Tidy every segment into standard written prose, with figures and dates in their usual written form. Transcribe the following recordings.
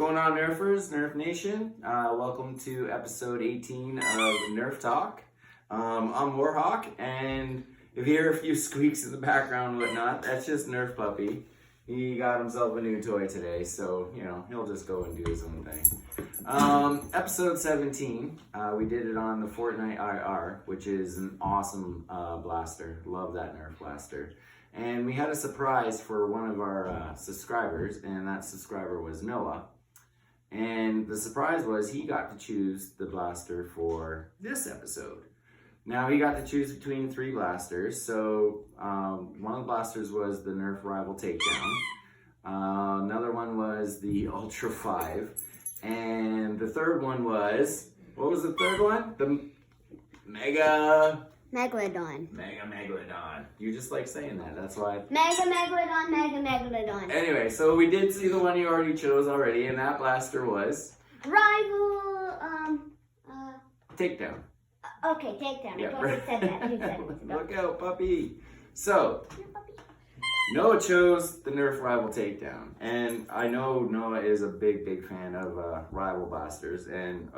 going on, Nerfers, Nerf Nation? Welcome to episode 18 of Nerf Talk. I'm Warhawk, and if you hear a few squeaks in the background and whatnot, that's just Nerf Puppy. He got himself a new toy today, so, you know, he'll just go and do his own thing. Episode 17, we did it on the Fortnite IR, which is an awesome blaster. Love that Nerf blaster. And we had a surprise for one of our subscribers, and that subscriber was Noah. And the surprise was he got to choose the blaster for this episode. Now he got to choose between 3 blasters. So one of the blasters was the Nerf Rival Takedown. Another one was the Ultra 5. And the third one was, what was the third one? The Mega Megalodon. You just like saying that, that's why. Mega Megalodon. Anyway, so we did see the one you already chose already, and that blaster was? Rival, Takedown. Okay, Takedown. Yeah, I thought you said that 2 seconds ago. Look out, puppy. So, Noah chose the Nerf Rival Takedown, and I know Noah is a big fan of Rival blasters, and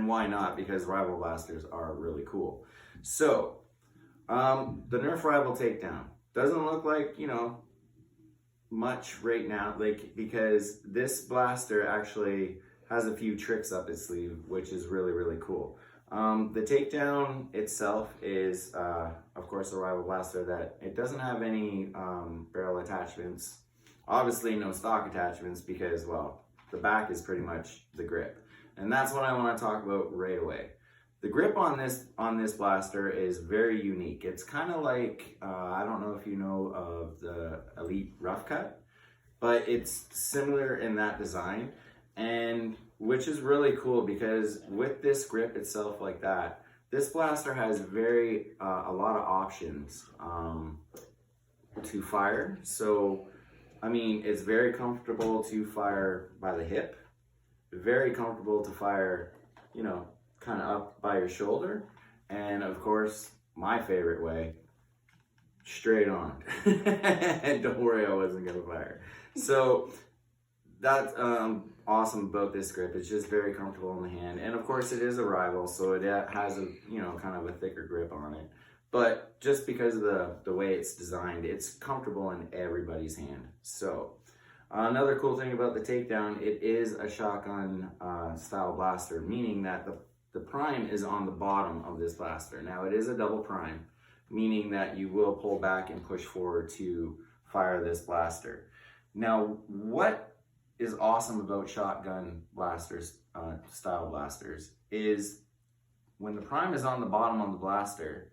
why not? Because Rival blasters are really cool. So, the Nerf Rival Takedown doesn't look like, you know, much right now, like, because this blaster actually has a few tricks up its sleeve, which is really cool. The Takedown itself is, of course, a Rival blaster that it doesn't have any barrel attachments. Obviously, no stock attachments because, well, the back is pretty much the grip. And that's what I want to talk about right away. The grip on this blaster is very unique. It's kind of like, I don't know if you know of the Elite Rough Cut, but it's similar in that design, and which is really cool because with this grip itself like that, this blaster has a lot of options to fire. So, I mean, it's very comfortable to fire by the hip, very comfortable to fire, you know, kind of up by your shoulder, and of course my favorite way, straight on. And don't worry, I wasn't gonna fire. So that's awesome about this grip. It's just very comfortable in the hand, and of course it is a Rival, so it has a, you know, kind of a thicker grip on it, but just because of the way it's designed, it's comfortable in everybody's hand. So another cool thing about the Takedown, it is a shotgun style blaster, meaning that the prime is on the bottom of this blaster. Now it is a double prime, meaning that you will pull back and push forward to fire this blaster. Now, what is awesome about shotgun blasters, style blasters, is when the prime is on the bottom of the blaster,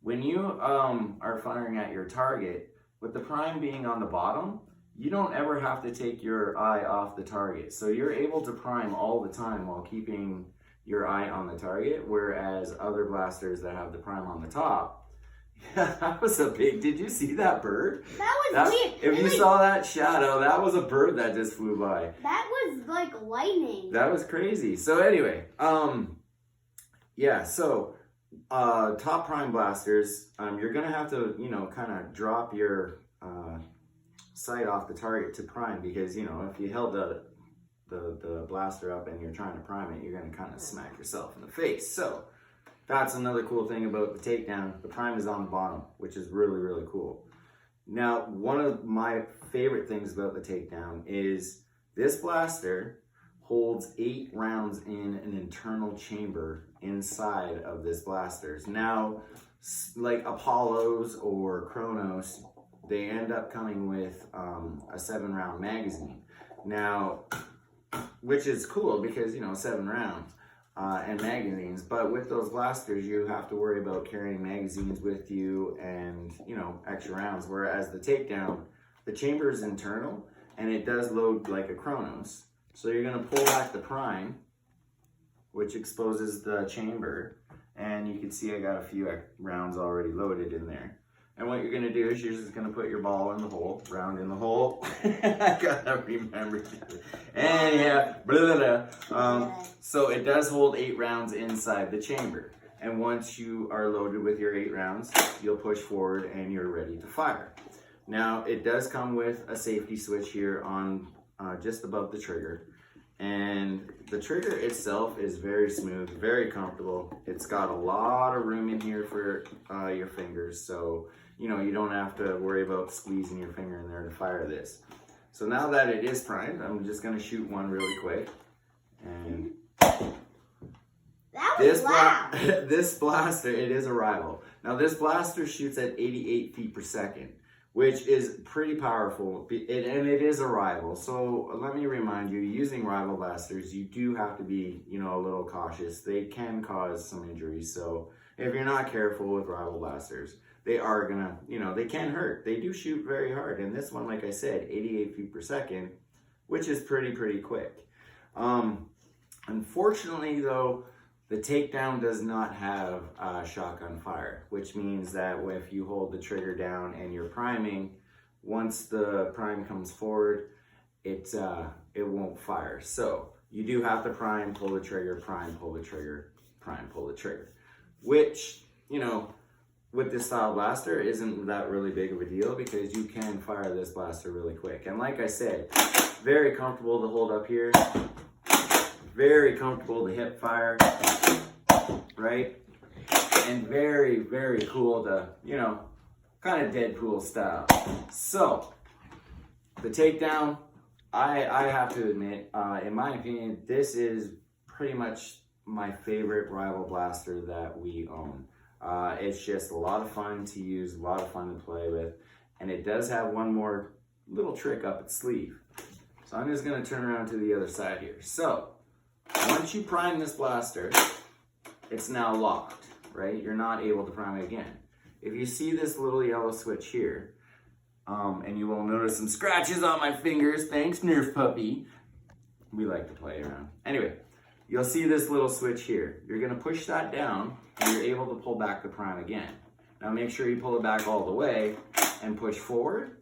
when you are firing at your target, with the prime being on the bottom, you don't ever have to take your eye off the target. So you're able to prime all the time while keeping your eye on the target, whereas other blasters that have the prime on the top, yeah, that was a big, did you see that bird? That was weird. If you saw that shadow, that was a bird that just flew by. That was like lightning. That was crazy. So anyway, yeah, so top prime blasters, you're gonna have to, you know, kind of drop your sight off the target to prime, because, you know, if you held the blaster up and you're trying to prime it, you're going to kind of smack yourself in the face. So that's another cool thing about the Takedown. The prime is on the bottom, which is really cool. Now, one of my favorite things about the Takedown is this blaster holds 8 rounds in an internal chamber inside of this blaster. Now, like Apollos or Chronos, they end up coming with a 7-round magazine. Now, which is cool because, you know, 7 rounds and magazines, but with those blasters you have to worry about carrying magazines with you and, you know, extra rounds, whereas the Takedown, the chamber is internal and it does load like a Chronos. So you're going to pull back the prime, which exposes the chamber, and you can see I got a few rounds already loaded in there. And what you're going to do is you're just going to put your ball in the hole, round in the hole. I gotta remember. And yeah, blah, blah, blah. So it does hold 8 rounds inside the chamber. And once you are loaded with your 8 rounds, you'll push forward and you're ready to fire. Now, it does come with a safety switch here on just above the trigger. And the trigger itself is very smooth, very comfortable. It's got a lot of room in here for your fingers, so you know you don't have to worry about squeezing your finger in there to fire this. So now that it is primed, I'm just going to shoot one really quick. And that was loud. This blaster, it is a rival. Now this blaster shoots at 88 feet per second, which is pretty powerful, and it is a rival. So let me remind you, using rival blasters, you do have to be, you know, a little cautious. They can cause some injuries, so if you're not careful with rival blasters, they are gonna, you know, they can hurt. They do shoot very hard, and this one, like I said, 88 feet per second, which is pretty quick. Unfortunately, though, the Takedown does not have shotgun fire, which means that if you hold the trigger down and you're priming, once the prime comes forward, it won't fire. So you do have to prime, pull the trigger, prime, pull the trigger, prime, pull the trigger, which, you know, with this style blaster isn't that really big of a deal because you can fire this blaster really quick. And like I said, very comfortable to hold up here, very comfortable to hip fire, right? And very cool to, you know, kind of Deadpool style. So the Takedown, I have to admit, in my opinion, this is pretty much my favorite rival blaster that we own. It's just a lot of fun to use, a lot of fun to play with, and it does have one more little trick up its sleeve. So I'm just gonna turn around to the other side here. So once you prime this blaster, it's now locked, right? You're not able to prime it again. If you see this little yellow switch here, and you will notice some scratches on my fingers, thanks Nerf puppy. We like to play around. Anyway, you'll see this little switch here. You're gonna push that down and you're able to pull back the prime again. Now make sure you pull it back all the way and push forward.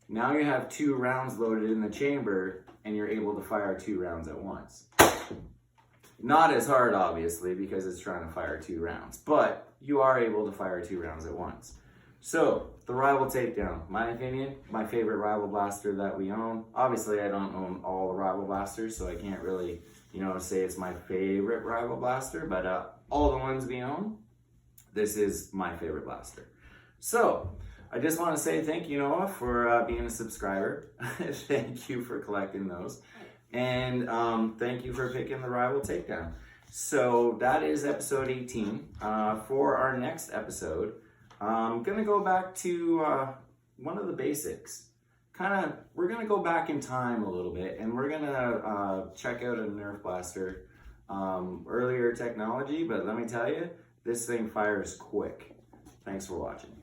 Now you have 2 rounds loaded in the chamber and you're able to fire 2 rounds at once. Not as hard, obviously, because it's trying to fire 2 rounds, but you are able to fire 2 rounds at once. So, the Rival Takedown, my opinion, my favorite rival blaster that we own. Obviously, I don't own all the rival blasters, so I can't really, you know, say it's my favorite rival blaster, but all the ones we own, this is my favorite blaster. So, I just want to say thank you, Noah, for being a subscriber. Thank you for collecting those. And thank you for picking the Rival Takedown. So that is episode 18. For our next episode, I'm going to go back to one of the basics. We're going to go back in time a little bit, and we're going to check out a Nerf blaster. Earlier technology, but let me tell you, this thing fires quick. Thanks for watching.